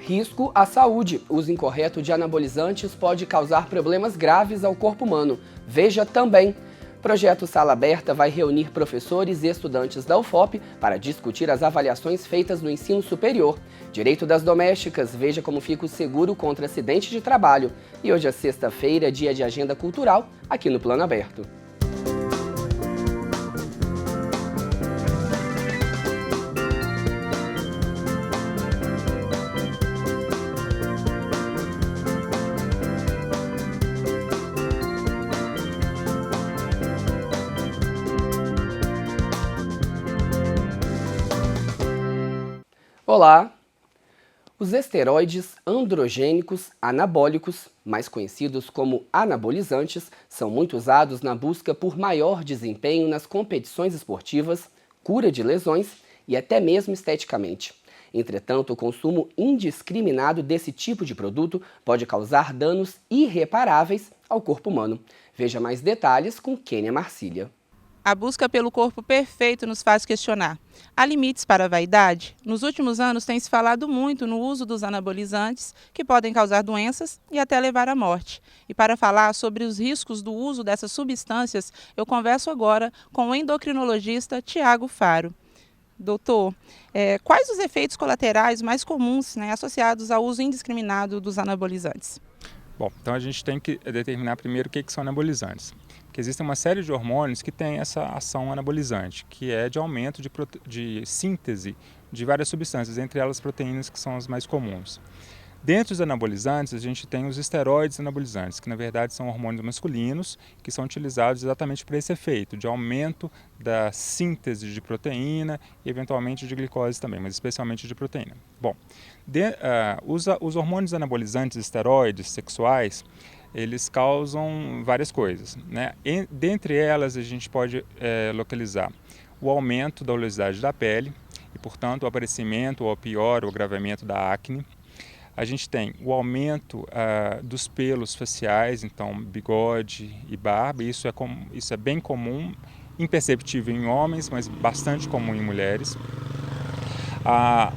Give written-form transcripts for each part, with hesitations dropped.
Risco à saúde. O uso incorreto de anabolizantes pode causar problemas graves ao corpo humano. Veja também. Projeto Sala Aberta vai reunir professores e estudantes da UFOP para discutir as avaliações feitas no ensino superior. Direito das domésticas, veja como fica o seguro contra acidente de trabalho. E hoje é sexta-feira, dia de agenda cultural, aqui no Plano Aberto. Olá! Os esteroides androgênicos anabólicos, mais conhecidos como anabolizantes, são muito usados na busca por maior desempenho nas competições esportivas, cura de lesões e até mesmo esteticamente. Entretanto, o consumo indiscriminado desse tipo de produto pode causar danos irreparáveis ao corpo humano. Veja mais detalhes com Kênia Marcília. A busca pelo corpo perfeito nos faz questionar. Há limites para a vaidade? Nos últimos anos tem se falado muito no uso dos anabolizantes, que podem causar doenças e até levar à morte. E para falar sobre os riscos do uso dessas substâncias, eu converso agora com o endocrinologista Tiago Faro. Doutor, quais os efeitos colaterais mais comuns, associados ao uso indiscriminado dos anabolizantes? Bom, então a gente tem que determinar primeiro o que são anabolizantes. Porque existe uma série de hormônios que tem essa ação anabolizante, que é de aumento de síntese de várias substâncias, entre elas proteínas, que são as mais comuns. Dentre os anabolizantes, a gente tem os esteroides anabolizantes, que na verdade são hormônios masculinos, que são utilizados exatamente para esse efeito, de aumento da síntese de proteína e eventualmente de glicose também, mas especialmente de proteína. Bom, os hormônios anabolizantes esteroides sexuais, eles causam várias coisas, né? Dentre elas, a gente pode localizar o aumento da oleosidade da pele e, portanto, o aparecimento, ou pior, o agravamento da acne. A gente tem o aumento dos pelos faciais, então bigode e barba. Isso é bem comum, imperceptível em homens, mas bastante comum em mulheres.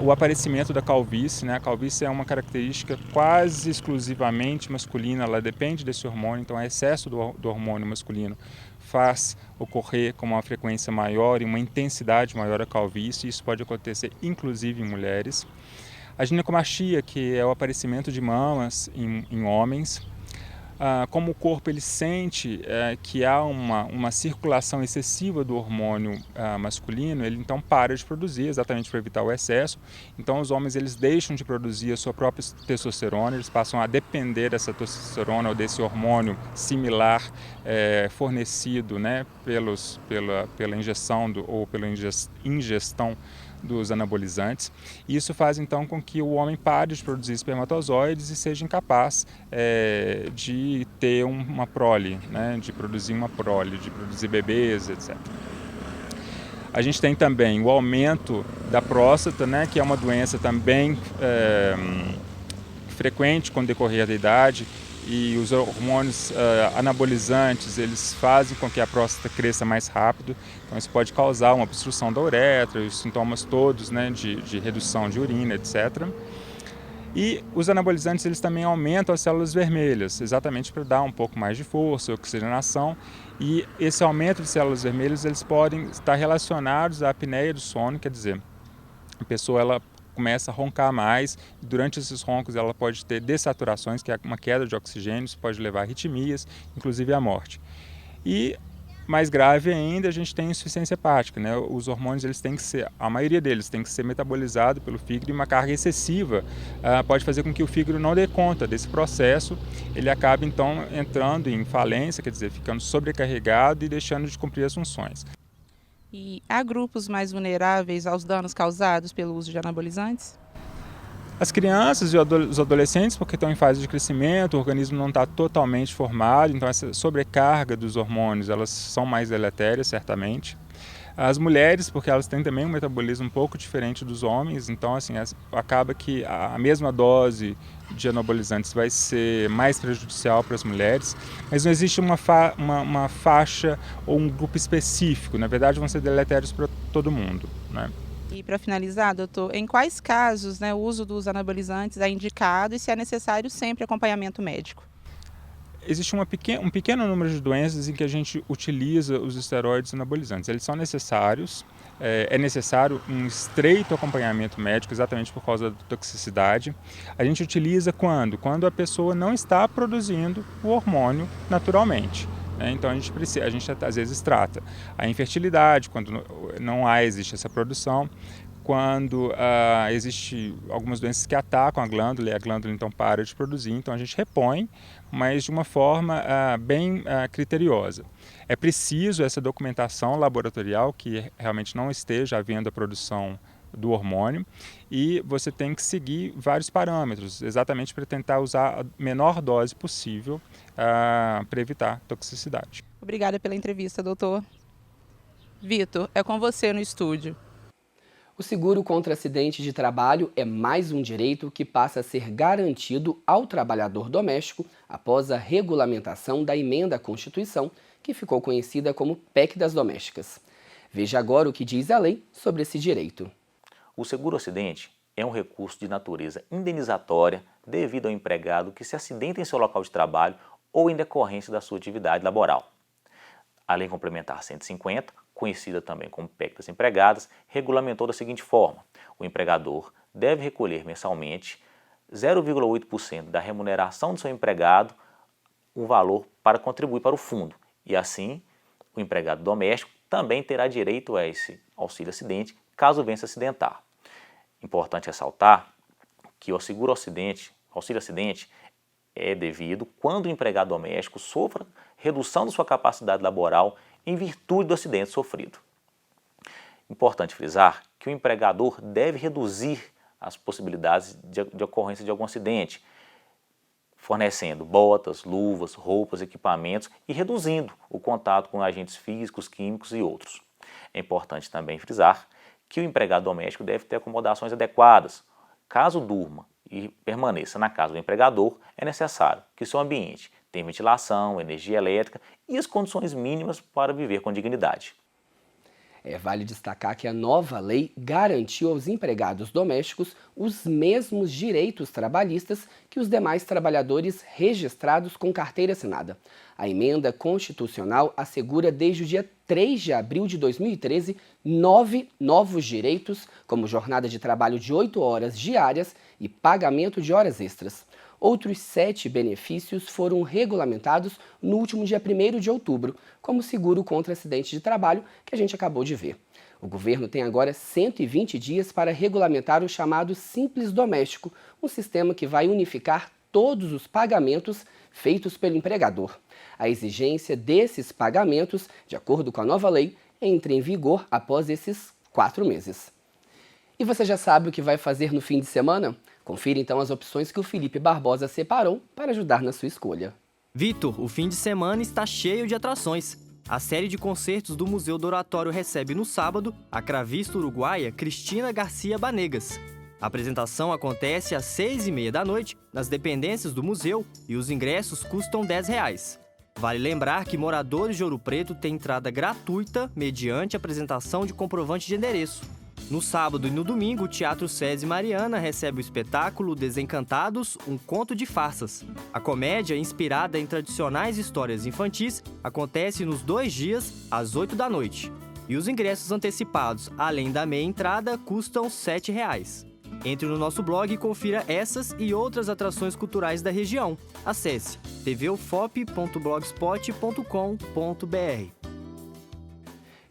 O aparecimento da calvície, né? A calvície é uma característica quase exclusivamente masculina, ela depende desse hormônio, então o excesso do hormônio masculino faz ocorrer com uma frequência maior e uma intensidade maior a calvície, isso pode acontecer inclusive em mulheres. A ginecomastia, que é o aparecimento de mamas em homens. Como o corpo ele sente que há uma circulação excessiva do hormônio masculino, ele então para de produzir, exatamente para evitar o excesso. Então os homens eles deixam de produzir a sua própria testosterona, eles passam a depender dessa testosterona ou desse hormônio similar fornecido, né, pela injeção ou pela ingestão dos anabolizantes. Isso faz então com que o homem pare de produzir espermatozoides e seja incapaz de ter uma prole, né, de produzir uma prole, de produzir bebês, etc. A gente tem também o aumento da próstata, né, que é uma doença também frequente com o decorrer da idade, e os hormônios anabolizantes eles fazem com que a próstata cresça mais rápido, então isso pode causar uma obstrução da uretra, os sintomas todos, né, de redução de urina, etc. E os anabolizantes eles também aumentam as células vermelhas, exatamente para dar um pouco mais de força, oxigenação, e esse aumento de células vermelhas eles podem estar relacionados à apneia do sono, quer dizer, a pessoa ela começa a roncar mais, e durante esses roncos ela pode ter dessaturações, que é uma queda de oxigênio, isso pode levar a arritmias, inclusive à morte. E mais grave ainda, a gente tem insuficiência hepática, né? Os hormônios eles têm que ser, a maioria deles tem que ser metabolizado pelo fígado, e uma carga excessiva pode fazer com que o fígado não dê conta desse processo, ele acaba então entrando em falência, quer dizer, ficando sobrecarregado e deixando de cumprir as funções. E há grupos mais vulneráveis aos danos causados pelo uso de anabolizantes? As crianças e os adolescentes, porque estão em fase de crescimento, o organismo não está totalmente formado, então essa sobrecarga dos hormônios, elas são mais deletérias, certamente. As mulheres, porque elas têm também um metabolismo um pouco diferente dos homens, então assim, acaba que a mesma dose de anabolizantes vai ser mais prejudicial para as mulheres, mas não existe uma faixa ou um grupo específico, na verdade vão ser deletérios para todo mundo, né? E para finalizar, doutor, em quais casos, né, o uso dos anabolizantes é indicado e se é necessário sempre acompanhamento médico? Existe um pequeno número de doenças em que a gente utiliza os esteroides anabolizantes. Eles são necessários, é necessário um estreito acompanhamento médico, exatamente por causa da toxicidade. A gente utiliza quando? Quando a pessoa não está produzindo o hormônio naturalmente. Então a gente às vezes trata a infertilidade, quando não existe essa produção, quando existe algumas doenças que atacam a glândula e a glândula então para de produzir, então a gente repõe, mas de uma forma bem criteriosa. É preciso essa documentação laboratorial que realmente não esteja havendo a produção do hormônio e você tem que seguir vários parâmetros, exatamente para tentar usar a menor dose possível para evitar toxicidade. Obrigada pela entrevista, doutor. Vitor, é com você no estúdio. O seguro contra acidente de trabalho é mais um direito que passa a ser garantido ao trabalhador doméstico após a regulamentação da emenda à Constituição, que ficou conhecida como PEC das Domésticas. Veja agora o que diz a lei sobre esse direito. O seguro-acidente é um recurso de natureza indenizatória devido ao empregado que se acidenta em seu local de trabalho ou em decorrência da sua atividade laboral. A Lei Complementar 150, conhecida também como PEC das Empregadas, regulamentou da seguinte forma: o empregador deve recolher mensalmente 0,8% da remuneração do seu empregado, o valor para contribuir para o fundo, e assim o empregado doméstico também terá direito a esse auxílio-acidente caso venha se acidentar. Importante ressaltar que o auxílio-acidente é devido quando o empregado doméstico sofra redução da sua capacidade laboral em virtude do acidente sofrido. Importante frisar que o empregador deve reduzir as possibilidades de ocorrência de algum acidente, fornecendo botas, luvas, roupas, equipamentos e reduzindo o contato com agentes físicos, químicos e outros. É importante também frisar que o empregado doméstico deve ter acomodações adequadas. Caso durma e permaneça na casa do empregador, é necessário que seu ambiente tenha ventilação, energia elétrica e as condições mínimas para viver com dignidade. Vale destacar que a nova lei garantiu aos empregados domésticos os mesmos direitos trabalhistas que os demais trabalhadores registrados com carteira assinada. A emenda constitucional assegura desde o dia 3 de abril de 2013 9 novos direitos, como jornada de trabalho de 8 horas diárias e pagamento de horas extras. Outros 7 benefícios foram regulamentados no último dia 1º de outubro, como seguro contra acidente de trabalho, que a gente acabou de ver. O governo tem agora 120 dias para regulamentar o chamado Simples Doméstico, um sistema que vai unificar todos os pagamentos feitos pelo empregador. A exigência desses pagamentos, de acordo com a nova lei, entra em vigor após esses 4 meses. E você já sabe o que vai fazer no fim de semana? Confira então as opções que o Felipe Barbosa separou para ajudar na sua escolha. Vitor, o fim de semana está cheio de atrações. A série de concertos do Museu do Oratório recebe no sábado a cravista uruguaia Cristina Garcia Banegas. A apresentação acontece às 6h30 da noite nas dependências do museu e os ingressos custam R$10. Vale lembrar que moradores de Ouro Preto têm entrada gratuita mediante apresentação de comprovante de endereço. No sábado e no domingo, o Teatro SESI Mariana recebe o espetáculo Desencantados, um conto de farsas. A comédia, inspirada em tradicionais histórias infantis, acontece nos 2 dias, às 8 da noite. E os ingressos antecipados, além da meia entrada, custam R$7. Entre no nosso blog e confira essas e outras atrações culturais da região. Acesse tvufop.blogspot.com.br.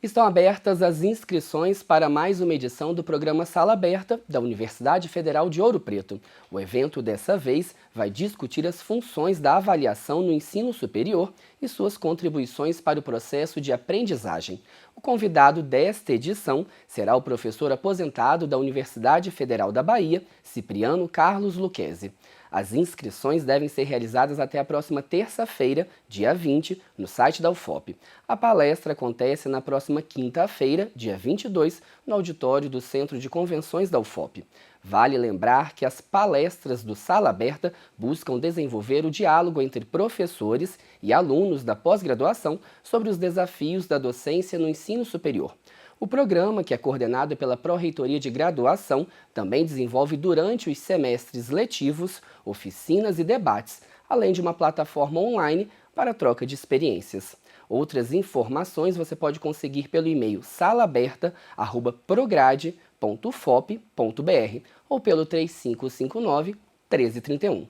Estão abertas as inscrições para mais uma edição do programa Sala Aberta da Universidade Federal de Ouro Preto. O evento, dessa vez, vai discutir as funções da avaliação no ensino superior e suas contribuições para o processo de aprendizagem. O convidado desta edição será o professor aposentado da Universidade Federal da Bahia, Cipriano Carlos Lucchesi. As inscrições devem ser realizadas até a próxima terça-feira, dia 20, no site da UFOP. A palestra acontece na próxima quinta-feira, dia 22, no auditório do Centro de Convenções da UFOP. Vale lembrar que as palestras do Sala Aberta buscam desenvolver o diálogo entre professores e alunos da pós-graduação sobre os desafios da docência no ensino superior. O programa, que é coordenado pela Pró-Reitoria de Graduação, também desenvolve durante os semestres letivos, oficinas e debates, além de uma plataforma online para troca de experiências. Outras informações você pode conseguir pelo e-mail salaberta@prograde.fop.br ou pelo 3559-1331.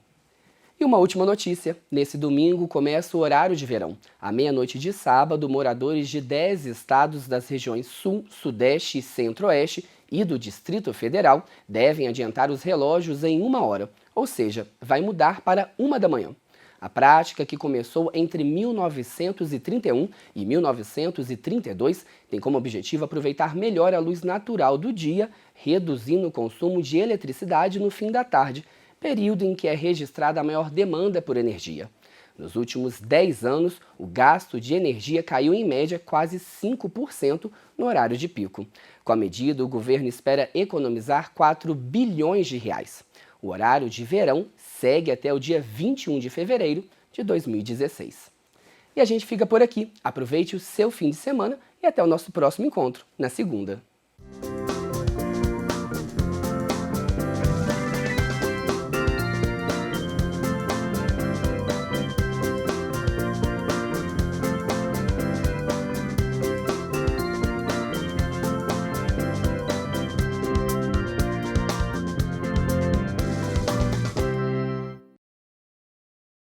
E uma última notícia: nesse domingo começa o horário de verão. À meia-noite de sábado, moradores de 10 estados das regiões Sul, Sudeste e Centro-Oeste e do Distrito Federal devem adiantar os relógios em 1 hora, ou seja, vai mudar para 1 da manhã. A prática, que começou entre 1931 e 1932, tem como objetivo aproveitar melhor a luz natural do dia, reduzindo o consumo de eletricidade no fim da tarde, período em que é registrada a maior demanda por energia. Nos últimos 10 anos, o gasto de energia caiu em média quase 5% no horário de pico. Com a medida, o governo espera economizar 4 bilhões de reais. O horário de verão segue até o dia 21 de fevereiro de 2016. E a gente fica por aqui. Aproveite o seu fim de semana e até o nosso próximo encontro, na segunda.